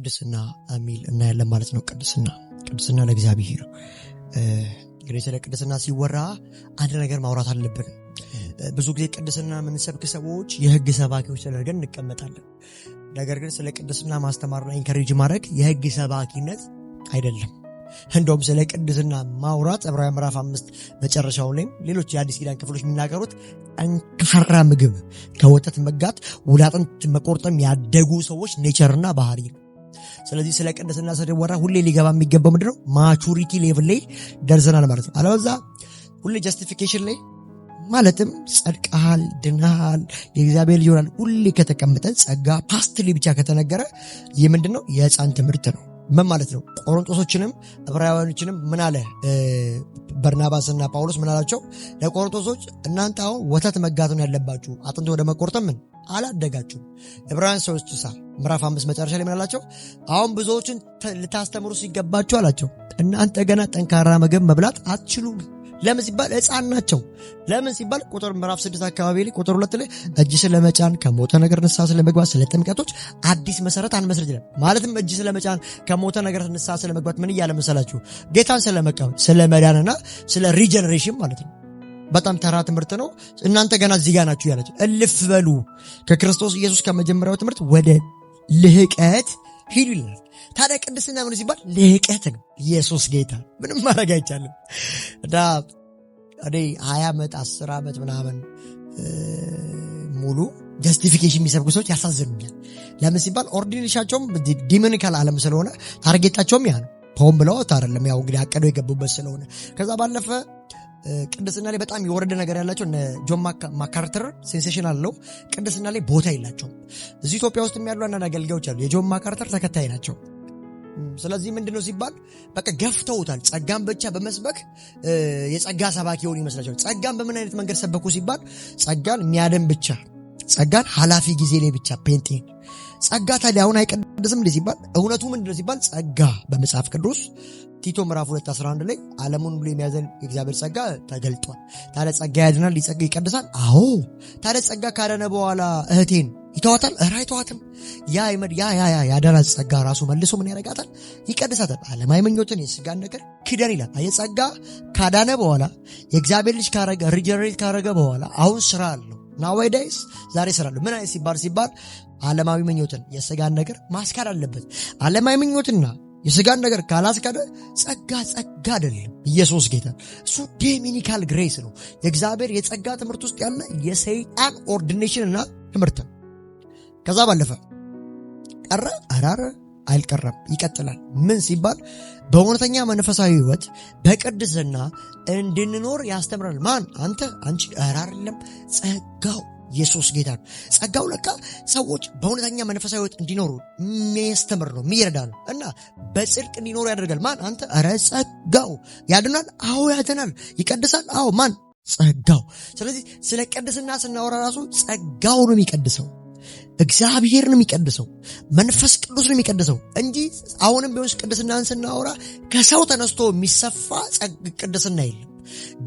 ቅድስና የሚል እናያለን ማለት ነው። ቅድስና ለእግዚአብሔር። እንግዲህ ስለ ቅድስና ሲወራ አንድ ነገር ማውራት አለብን። ብዙ ጊዜ ቅድስና የምንሰብክ ሰዎች የህግ ሰባኪዎች ተደርገን እንቀመጣለን። ነገር ግን ስለ ቅድስና ማስተማርና ኢንከሬጅ ማድረግ የህግ ሰባኪነት አይደለም። እንደውም ስለ ቅድስና ማውራት ዕብራውያን ምዕራፍ 5 መጨረሻው ላይ ሌሎች የአዲስ ኪዳን ክፍሎች የሚናገሩት ጠንካራ ምግብ ከወተት መጋት ወደ አጥንት መቆርጠም ያደጉ ሰዎች ኔቸርና ባህሪ ነው። ስለዚህ ስለ ቅድስና ሲወራ ሁሌ ሊገባ የሚገባው ምንድነው? ማቹሪቲ ሌቭል ላይ ደርሰናል ማለት ነው። አለበዛ ሁሌ ጀስቲፊኬሽን ላይ ማለትም ጸድቀሃል፣ ድነሃል፣ የእግዚአብሔር ልጅ ሆናል ሁሌ ከተቀመጠ ጸጋ ፓስትሊ ብቻ ከተነገረ ይህ ምንድነው? የሕፃን ትምህርት ነው። ምን ማለት ነው? ቆሮንቶሶችንም ዕብራውያኖችንም ምን አለ በርናባስና ጳውሎስ ምን አላቸው? ለቆሮንቶሶች እናንተ አሁን ወተት መጋት ነው ያለባችሁ፣ አጥንት ወደ መቆርጠም ምን አላደጋችሁም። ዕብራውያን 3 ምዕራፍ 5 መጨረሻ ላይ ምን አላቸው? አሁን ብዙዎችን ልታስተምሩ ሲገባችሁ አላቸው እናንተ ገና ጠንካራ ምግብ መብላት አትችሉም። ለምን ሲባል ሕፃን ናቸው። ለምን ሲባል ቁጥር ምዕራፍ 6 አካባቢ ላይ ቁጥር 2 ላይ እጅ ስለመጫን ከሞተ ነገር ንስሐ ስለመግባት ስለ ጥምቀቶች አዲስ መሰረት አንመስርት ይላል። ማለትም እጅ ስለመጫን ከሞተ ነገር ንስሐ ስለመግባት ምን እያለ መሰላችሁ? ጌታን ስለመቀበል ስለ መዳንና ስለ ሪጀነሬሽን ማለት ነው። በጣም ተራ ትምህርት ነው። እናንተ ገና እዚህ ጋር ናችሁ ያላችሁ። እልፍ በሉ ከክርስቶስ ኢየሱስ ከመጀመሪያው ትምህርት ወደ ልህቀት ሂዱ ይላል። ታዲያ ቅድስና ምን ሲባል ልህቀት ነው። ኢየሱስ ጌታ ምንም ማድረግ አይቻልም። እና እኔ 20 ዓመት 10 ዓመት ምናምን ሙሉ ጀስቲፊኬሽን የሚሰብኩ ሰዎች ያሳዝኑኛል። ለምን ሲባል ኦርዲኔሽናቸውም ዲሞኒካል ዓለም ስለሆነ ታርጌታቸውም ያ ነው። ሆን ብለው አይደለም፣ ያው እንግዲህ አቀደው የገቡበት ስለሆነ። ከዛ ባለፈ ቅድስና ላይ በጣም የወረደ ነገር ያላቸው እነ ጆን ማካርተር ሴንሴሽን አለው። ቅድስና ላይ ቦታ የላቸውም። እዚህ ኢትዮጵያ ውስጥ ያሉ አንዳንድ አገልጋዮች አሉ የጆን ማካርተር ተከታይ ናቸው። ስለዚህ ምንድነው ሲባል በቃ ገፍተውታል። ጸጋን ብቻ በመስበክ የጸጋ ሰባኪ ሆኑ ይመስላቸዋል። ጸጋን በምን አይነት መንገድ ሰበኩ ሲባል ጸጋን የሚያደም ብቻ፣ ጸጋን ኃላፊ ጊዜ ላይ ብቻ ፔንቴን ጸጋ ታዲያ አሁን አይቀድስም እንዴ ሲባል እውነቱ ምንድነው ሲባል ጸጋ በመጽሐፍ ቅዱስ ቲቶ ምዕራፍ 2:11 ላይ ዓለሙን ሁሉ የሚያዘን የእግዚአብሔር ጸጋ ተገልጧል። ታዲያ ጸጋ ያድናል፣ ጸጋ ይቀድሳል። አዎ ታዲያ ጸጋ ካዳነ በኋላ እህቴን ይተዋታል? አይተዋትም። ያዳና ጸጋ ራሱ መልሶ ምን ያደርጋታል? ይቀድሳታል። ዓለማዊ ምኞትን የሥጋን ነገር ክደን ይላል። ጸጋ ካዳነ በኋላ የእግዚአብሔር ልጅ ካረገ ሪጀነሬት ካረገ በኋላ አሁን ስራ አለው። ናዋይዳይስ ዛሬ ስራ አለው። ምን አይነት ሲባል ዓለማዊ ምኞትን የሥጋን ነገር ማስካድ አለበት። ዓለማዊ ምኞትና የሥጋን ነገር ካላስካደ ጸጋ አይደለም። ኢየሱስ ጌታ እሱ ዶሚኒካል ግሬስ ነው። የእግዚአብሔር የጸጋ ትምህርት ውስጥ ያለ የሰይጣን ኦርዲኔሽን እና ትምህርት ነው። ከዛ ባለፈ ቀረ አልቀረም፣ ይቀጥላል። ምን ሲባል በእውነተኛ መንፈሳዊ ሕይወት በቅድስና እንድንኖር ያስተምራል። ማን? አንተ፣ አንቺ። አይደለም፣ ጸጋው። ኢየሱስ ጌታ ነው። ጸጋው ለካ ሰዎች በእውነተኛ መንፈሳዊ ሕይወት እንዲኖሩ የሚያስተምር ነው፣ የሚረዳ ነው እና በጽድቅ እንዲኖሩ ያደርጋል። ማን? አንተ። ጸጋው ያድናል። አዎ ያድናል። ይቀድሳል። አዎ ማን? ጸጋው። ስለዚህ ስለ ቅድስና ስናወራ ራሱ ጸጋው ነው የሚቀድሰው፣ እግዚአብሔር ነው የሚቀድሰው፣ መንፈስ ቅዱስ ነው የሚቀድሰው እንጂ አሁንም ቢሆን ቅድስናን ስናወራ ከሰው ተነስቶ የሚሰፋ ቅድስና የለም።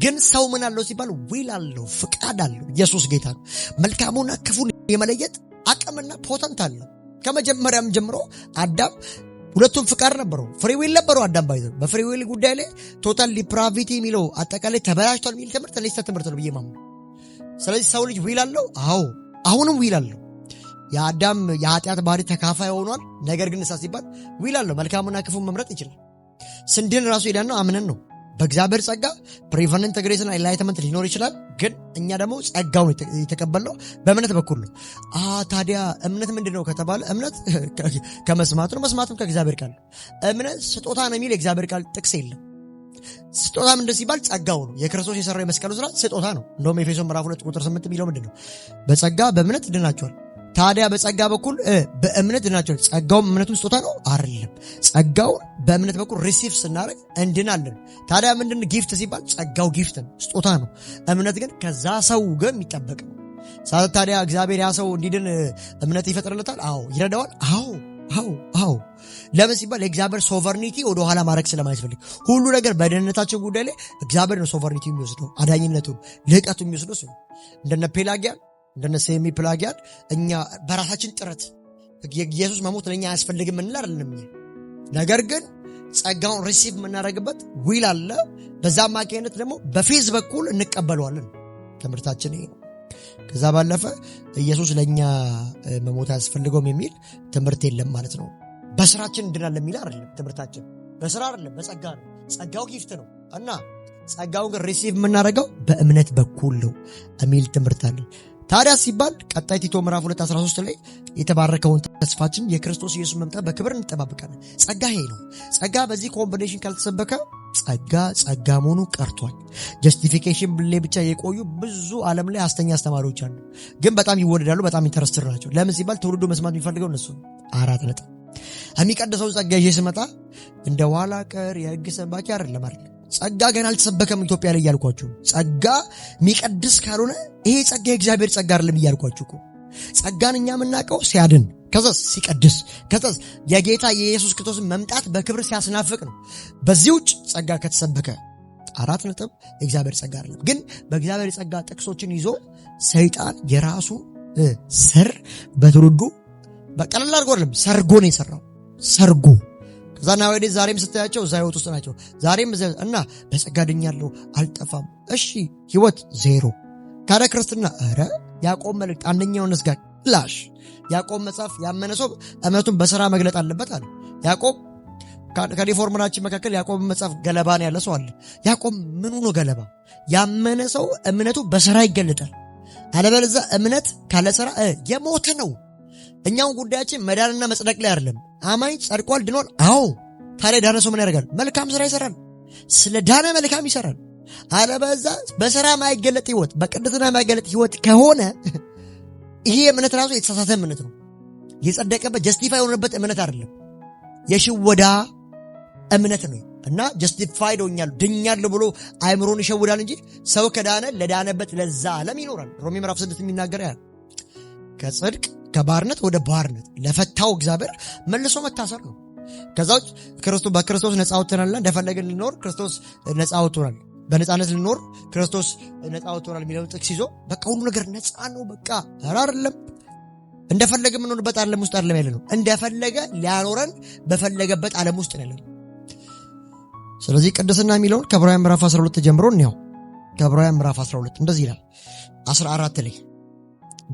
ግን ሰው ምን አለው ሲባል ዊል አለው፣ ፍቃድ አለው። ኢየሱስ ጌታ ነው። መልካሙና ክፉን የመለየት አቅምና ፖተንት አለው። ከመጀመሪያም ጀምሮ አዳም ሁለቱም ፍቃድ ነበረው፣ ፍሪ ዊል ነበረው። አዳም ባይዘው በፍሪ ዊል ጉዳይ ላይ ቶታል ዲፕራቪቲ የሚለው አጠቃላይ ተበላሽቷል የሚል ትምህርት ለይስተ ትምህርት ነው ብዬ ማምነው። ስለዚህ ሰው ልጅ ዊል አለው። አዎ አሁንም ዊል አለው። የአዳም የኃጢአት ባህሪ ተካፋይ ሆኗል። ነገር ግን ንሳ ሲባል ዊል አለው። መልካሙና ክፉን መምረጥ ይችላል። ስንድን ራሱ ሄዳን ነው አምነን ነው። በእግዚአብሔር ጸጋ ፕሪቨነንት ግሬስና ኢንላይትመንት ሊኖር ይችላል። ግን እኛ ደግሞ ጸጋው ነው የተቀበልነው በእምነት በኩል ነው። ታዲያ እምነት ምንድነው ከተባለ እምነት ከመስማት ነው፣ መስማትም ከእግዚአብሔር ቃል ነው። እምነት ስጦታ ነው የሚል የእግዚአብሔር ቃል ጥቅስ የለም። ስጦታ ምንድን ሲባል ጸጋው ነው። የክርስቶስ የሰራው የመስቀሉ ስራ ስጦታ ነው። እንደውም ኤፌሶን ምዕራፍ 2:8 የሚለው ምንድነው? በጸጋ በእምነት ድናችኋል። ታዲያ በጸጋ በኩል በእምነት ድናችኋል። ጸጋውም እምነቱ ስጦታ ነው አይደለም። ጸጋው በእምነት በኩል ሪሲቭ ስናደርግ እንድናለን። ታዲያ ምንድን ጊፍት ሲባል ጸጋው ጊፍት ነው፣ ስጦታ ነው። እምነት ግን ከዛ ሰው ግን የሚጠበቅ ነው። ታዲያ እግዚአብሔር ያ ሰው እንዲድን እምነት ይፈጥርለታል? አዎ። ይረዳዋል? አዎ። ለምን ሲባል የእግዚአብሔር ሶቨርኒቲ ወደ ኋላ ማድረግ ስለማይፈልግ ሁሉ ነገር በደህንነታችን ጉዳይ ላይ እግዚአብሔር ነው ሶቨርኒቲ የሚወስደው፣ አዳኝነቱን ልህቀቱ የሚወስደው እንደነ ፔላጊያን እንደነ ሴሚ ፕላጊያን እኛ በራሳችን ጥረት ኢየሱስ መሞት ለኛ አያስፈልግም እንል አይደለም። ነገር ግን ጸጋውን ሪሲቭ የምናደርግበት ዊል አለ። በዛ አማካኝነት ደግሞ በፌዝ በኩል እንቀበለዋለን። ትምህርታችን ይሄ ነው። ከዛ ባለፈ ኢየሱስ ለኛ መሞት አያስፈልገውም የሚል ትምህርት የለም ማለት ነው። በስራችን እንድናለን የሚል አይደለም ትምህርታችን። በስራ አይደለም፣ በጸጋ ነው። ጸጋው ጊፍት ነው እና ጸጋውን ግን ሪሲቭ የምናደርገው በእምነት በኩል ነው የሚል ትምህርት አለ። ታዲያ ሲባል ቀጣይ ቲቶ ምዕራፍ 2:13 ላይ የተባረከውን ተስፋችን የክርስቶስ ኢየሱስ መምጣት በክብር እንጠባበቃለን። ጸጋ ይሄ ነው። ጸጋ በዚህ ኮምቢኔሽን ካልተሰበከ ጸጋ መሆኑ ቀርቷል። ጀስቲፊኬሽን ብሌ ብቻ የቆዩ ብዙ ዓለም ላይ ሐሰተኛ አስተማሪዎች አሉ፣ ግን በጣም ይወደዳሉ፣ በጣም ኢንተረስትድ ናቸው። ለምን ሲባል ትውልዱ መስማት የሚፈልገው እነሱ 4 ነጥብ። የሚቀደሰው ጸጋ ይዤ ስመጣ እንደ ኋላ ቀር የሕግ ሰባኪ አይደለም። ጸጋ ገና አልተሰበከም ኢትዮጵያ ላይ እያልኳችሁ። ጸጋ የሚቀድስ ካልሆነ ይሄ ጸጋ የእግዚአብሔር ጸጋ አይደለም እያልኳችሁ እኮ። ጸጋን እኛ የምናውቀው ሲያድን፣ ከዛስ ሲቀድስ፣ ከዛስ የጌታ የኢየሱስ ክርስቶስን መምጣት በክብር ሲያስናፍቅ ነው። በዚህ ውጭ ጸጋ ከተሰበከ 4 ነጥብ የእግዚአብሔር ጸጋ አይደለም። ግን በእግዚአብሔር ጸጋ ጥቅሶችን ይዞ ሰይጣን የራሱ ስር በትውልዱ በቀላል አድርጎ አይደለም ሰርጎ ነው የሰራው። ሰርጎ ከዛና ወደ ዛሬም ስታያቸው እዛ ህይወት ውስጥ ናቸው። ዛሬም እና በጸጋ ድኛለሁ አልጠፋም። እሺ ህይወት ዜሮ ካለ ክርስትና ኧረ ያዕቆብ መልእክት 1ኛው ነስጋ ላሽ ያዕቆብ መጽሐፍ ያመነ ሰው እምነቱን በሥራ መግለጥ አለበት አለ ያዕቆብ። ከሪፎርመራችን መካከል ያዕቆብ መጽሐፍ ገለባ ነው ያለ ሰው አለ። ያዕቆብ ምኑ ነው ገለባ? ያመነ ሰው እምነቱ በሥራ ይገለጣል። አለበለዚያ እምነት ካለ ሥራ የሞተ ነው። እኛውን ጉዳያችን መዳንና መጽደቅ ላይ አይደለም። አማኝ ጸድቋል፣ ድኗል። አዎ ታዲያ ዳነ ሰው ምን ያደርጋል? መልካም ሥራ ይሰራል። ስለ ዳነ መልካም ይሰራል። አለበለዚያ በሥራ ማይገለጥ ህይወት፣ በቅድስና ማይገለጥ ህይወት ከሆነ ይሄ እምነት ራሱ የተሳሳተ እምነት ነው። የጸደቀበት ጀስቲፋይ የሆነበት እምነት አይደለም፣ የሽወዳ እምነት ነው። እና ጀስቲፋይድ ሆኛለሁ ድኛለሁ ብሎ አይምሮን ይሸውዳል እንጂ ሰው ከዳነ ለዳነበት ለዛ ዓለም ይኖራል። ሮሜ ምዕራፍ 6 የሚናገር ያ ከጽድቅ ከባርነት ወደ ባርነት ለፈታው እግዚአብሔር መልሶ መታሰር ነው። ከዛው በክርስቶስ ነፃ ወጥተናልና እንደፈለገን ልንኖር ክርስቶስ ነፃ ወጥቶናል፣ በነፃነት ልንኖር ክርስቶስ ነፃ ወጥቶናል የሚለው ጥቅስ ይዞ በቃ ሁሉ ነገር ነፃ ነው። በቃ አይደለም እንደፈለገ የምንሆንበት ዓለም ውስጥ አይደለም ያለነው፣ እንደፈለገ ሊያኖረን በፈለገበት ዓለም ውስጥ ነው ያለነው። ስለዚህ ቅድስና የሚለውን ከዕብራውያን ምዕራፍ 12 ጀምሮ ነው። ከዕብራውያን ምዕራፍ 12 እንደዚህ ይላል 14 ላይ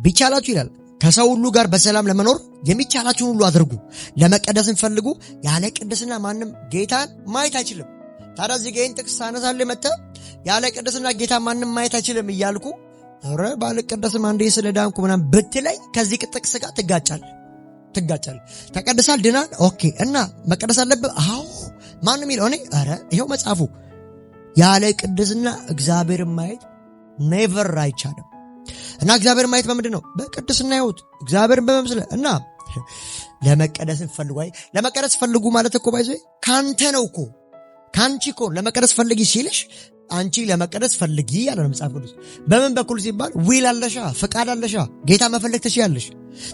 ቢቻላችሁ ይላል ከሰው ሁሉ ጋር በሰላም ለመኖር የሚቻላችሁን ሁሉ አድርጉ፣ ለመቀደስን ፈልጉ፣ ያለ ቅድስና ማንም ጌታን ማየት አይችልም። ታዲያ እዚህ ጋር ጥቅስ ሳነሳልህ መጥተህ ያለ ቅድስና ጌታ ማንም ማየት አይችልም እያልኩ ኧረ ባልቀደስም አንዴ ስለዳንኩ ምናምን ብትለኝ ከዚህ ጥቅስ ጋር ትጋጫለህ። ተቀድሳል፣ ድናል፣ ኦኬ እና መቀደስ አለብህ። አዎ ማንም ይለው እኔ ኧረ ይኸው መጽሐፉ ያለ ቅድስና እግዚአብሔርን ማየት ኔቨር አይቻልም። እና እግዚአብሔር ማየት በምንድን ነው? በቅድስና ህይወት እግዚአብሔርን በመምሰል እና ለመቀደስን ፈልጉ። ለመቀደስ ፈልጉ ማለት እኮ ባይዘ ካንተ ነው እኮ ካንቺ እኮ ለመቀደስ ፈልጊ ሲልሽ አንቺ ለመቀደስ ፈልጊ ያለ ነው መጽሐፍ ቅዱስ። በምን በኩል ሲባል ዊል አለሻ፣ ፍቃድ አለሻ፣ ጌታ መፈለግ ትችያለሽ፣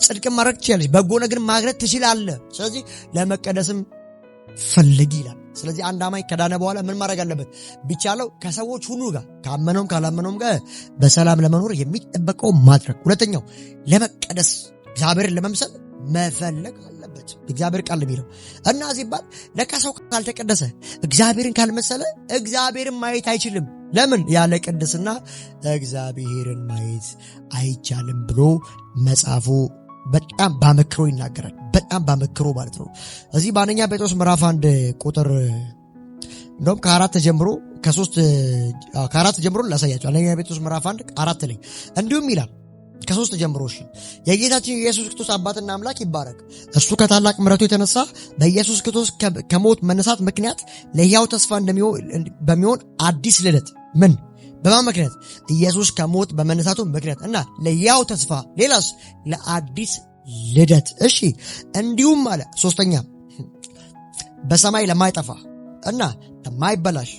ጽድቅን ማድረግ ትችያለሽ፣ በጎ ነገር ማድረግ ትችላለህ። ስለዚህ ለመቀደስም ፈልጊ ይላል። ስለዚህ አንድ አማኝ ከዳነ በኋላ ምን ማድረግ አለበት? ቢቻለው ከሰዎች ሁሉ ጋር ካመነውም ካላመነውም ጋር በሰላም ለመኖር የሚጠበቀው ማድረግ። ሁለተኛው ለመቀደስ እግዚአብሔርን ለመምሰል መፈለግ አለበት። እግዚአብሔር ቃል የሚለው እና ሲባል ለካ ሰው ካልተቀደሰ እግዚአብሔርን ካልመሰለ እግዚአብሔርን ማየት አይችልም። ለምን? ያለ ቅድስና እግዚአብሔርን ማየት አይቻልም ብሎ መጽሐፉ በጣም ባመክሮ ይናገራል። በጣም ባመክሮ ማለት ነው። እዚህ በአንደኛ ጴጥሮስ ምዕራፍ 1 ቁጥር እንደውም ከ4 ጀምሮ ላሳያቸው። አንደኛ ጴጥሮስ ምዕራፍ 1 4 ላይ እንዲሁም ይላል ከ3 ጀምሮ እሺ፣ የጌታችን የኢየሱስ ክርስቶስ አባትና አምላክ ይባረክ። እርሱ ከታላቅ ምሕረቱ የተነሳ በኢየሱስ ክርስቶስ ከሞት መነሳት ምክንያት ለሕያው ተስፋ በሚሆን አዲስ ልደት ምን በማን ምክንያት? ኢየሱስ ከሞት በመነሳቱ ምክንያት እና ለሕያው ተስፋ፣ ሌላስ ለአዲስ ልደት። እሺ እንዲሁም አለ ሶስተኛ በሰማይ ለማይጠፋ እና ለማይበላሽ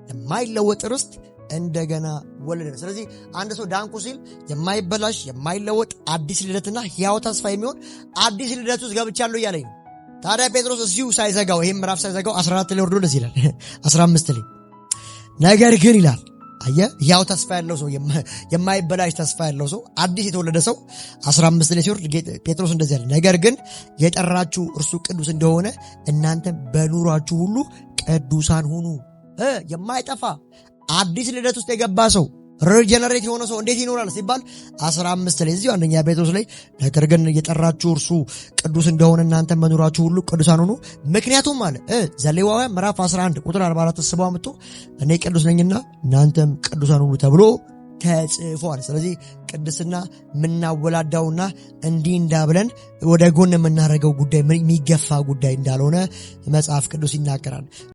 ለማይለወጥ ርስት እንደገና ወለደ። ስለዚህ አንድ ሰው ዳንኩ ሲል የማይበላሽ የማይለወጥ አዲስ ልደትና ሕያው ተስፋ የሚሆን አዲስ ልደት ውስጥ ገብቻለሁ እያለኝ ነው። ታዲያ ጴጥሮስ እዚሁ ሳይዘጋው ይህም ምዕራፍ ሳይዘጋው 14 ላይ ወርዶ እንደዚህ ይላል 15 ላይ ነገር ግን ይላል ያው ተስፋ ያለው ሰው የማይበላሽ ተስፋ ያለው ሰው አዲስ የተወለደ ሰው 15 ላይ ሲወርድ ጴጥሮስ እንደዚህ ያለ ነገር ግን የጠራችሁ እርሱ ቅዱስ እንደሆነ እናንተ በኑሯችሁ ሁሉ ቅዱሳን ሁኑ። የማይጠፋ አዲስ ልደት ውስጥ የገባ ሰው ሪጀነሬት የሆነ ሰው እንዴት ይኖራል ሲባል 15 ላይ እዚሁ አንደኛ ጴጥሮስ ላይ ነገር ግን የጠራችሁ እርሱ ቅዱስ እንደሆነ እናንተ በኑሯችሁ ሁሉ ቅዱሳን ሁኑ። ምክንያቱም አለ ዘሌዋውያን ምዕራፍ 11 ቁጥር 44 ተስባው መጥቶ እኔ ቅዱስ ነኝና እናንተም ቅዱሳን ሁኑ ተብሎ ተጽፏል። ስለዚህ ቅድስና የምናወላዳውና እንዲህ እንዳብለን ወደ ጎን የምናደርገው ጉዳይ የሚገፋ ጉዳይ እንዳልሆነ መጽሐፍ ቅዱስ ይናገራል።